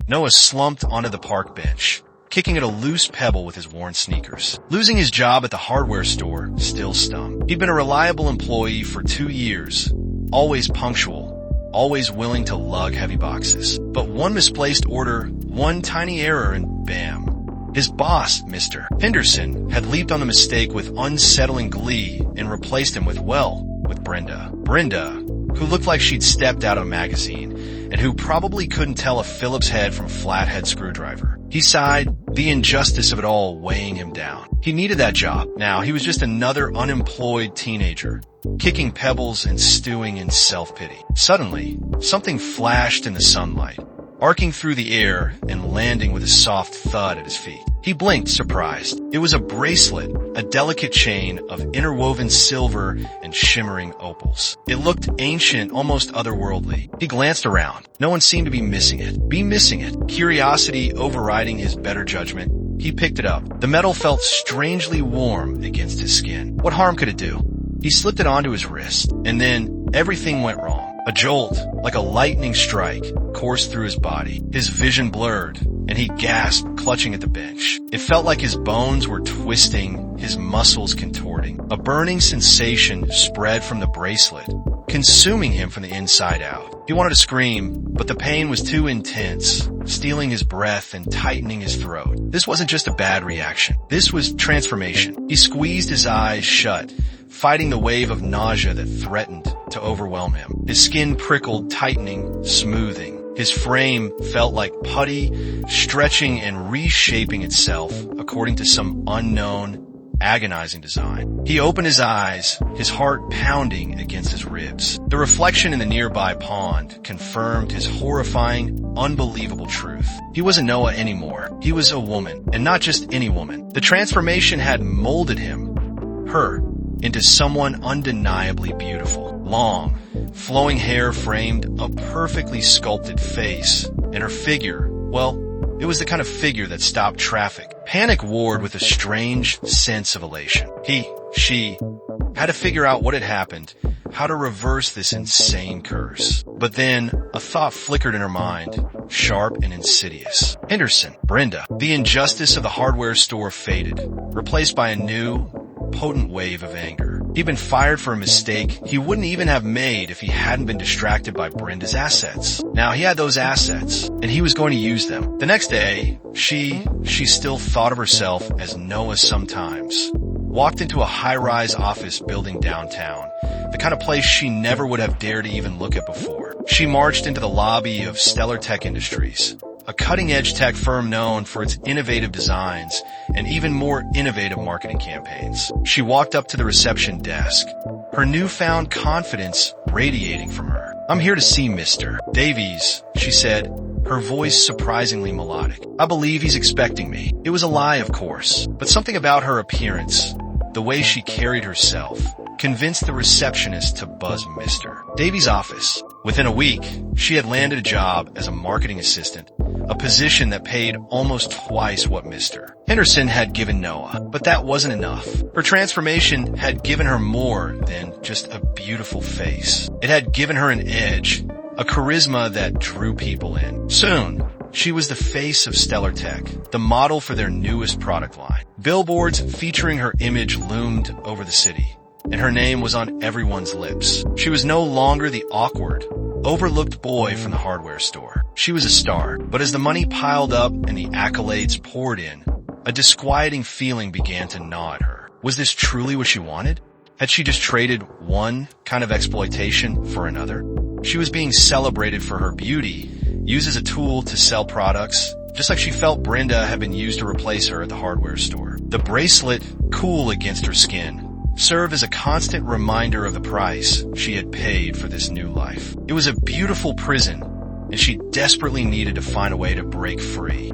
Noah slumped onto the park bench, kicking at a loose pebble with his worn sneakers. Losing his job at the hardware store still stung. He'd been a reliable employee for 2 years, always punctual, always willing to lug heavy boxes. But one misplaced order, one tiny error, and bam. His boss, Mr. Henderson, had leaped on the mistake with unsettling glee and replaced him with Brenda. Brenda, who looked like she'd stepped out of a magazine, and who probably couldn't tell a Phillips head from a flathead screwdriver. He sighed, the injustice of it all weighing him down. He needed that job. Now he was just another unemployed teenager, kicking pebbles and stewing in self-pity. Suddenly, something flashed in the sunlight, arcing through the air and landing with a soft thud at his feet. He blinked, surprised. It was a bracelet, a delicate chain of interwoven silver and shimmering opals. It looked ancient, almost otherworldly. He glanced around. No one seemed to be missing it. Curiosity overriding his better judgment, he picked it up. The metal felt strangely warm against his skin. What harm could it do? He slipped it onto his wrist, and then everything went wrong. A jolt, like a lightning strike, coursed through his body. His vision blurred, and he gasped, clutching at the bench. It felt like his bones were twisting, his muscles contorting. A burning sensation spread from the bracelet, consuming him from the inside out. He wanted to scream, but the pain was too intense, stealing his breath and tightening his throat. This wasn't just a bad reaction. This was transformation. He squeezed his eyes shut, fighting the wave of nausea that threatened to overwhelm him. His skin prickled, tightening, smoothing. His frame felt like putty, stretching and reshaping itself according to some unknown, agonizing design. He opened his eyes, his heart pounding against his ribs. The reflection in the nearby pond confirmed his horrifying, unbelievable truth. He wasn't Noah anymore. He was a woman, and not just any woman. The transformation had molded him, her, into someone undeniably beautiful. Long, flowing hair framed a perfectly sculpted face, and her figure, well, it was the kind of figure that stopped traffic. Panic warred with a strange sense of elation. She had to figure out what had happened, how to reverse this insane curse. But then a thought flickered in her mind, sharp and insidious. Henderson, Brenda. The injustice of the hardware store faded, replaced by a new, potent wave of anger. He'd been fired for a mistake he wouldn't even have made if he hadn't been distracted by Brenda's assets. Now he had those assets, and he was going to use them. The next day, she still thought of herself as Noah sometimes. Walked into a high-rise office building downtown, the kind of place she never would have dared to even look at before. She marched into the lobby of Stellar Tech Industries, a cutting-edge tech firm known for its innovative designs and even more innovative marketing campaigns. She walked up to the reception desk, her newfound confidence radiating from her. "I'm here to see Mr. Davies," she said, her voice surprisingly melodic. "I believe he's expecting me." It was a lie, of course, but something about her appearance, the way she carried herself, convinced the receptionist to buzz Mr. Davies' office. Within a week, she had landed a job as a marketing assistant, a position that paid almost twice what Mr. Henderson had given Noah. But that wasn't enough. Her transformation had given her more than just a beautiful face. It had given her an edge, a charisma that drew people in. Soon, she was the face of Stellar Tech, the model for their newest product line. Billboards featuring her image loomed over the city, and her name was on everyone's lips. She was no longer the awkward, overlooked boy from the hardware store. She was a star, but as the money piled up and the accolades poured in, a disquieting feeling began to gnaw at her. Was this truly what she wanted? Had she just traded one kind of exploitation for another? She was being celebrated for her beauty, used as a tool to sell products, just like she felt Brenda had been used to replace her at the hardware store. The bracelet, cool against her skin, served as a constant reminder of the price she had paid for this new life. It was a beautiful prison, and she desperately needed to find a way to break free.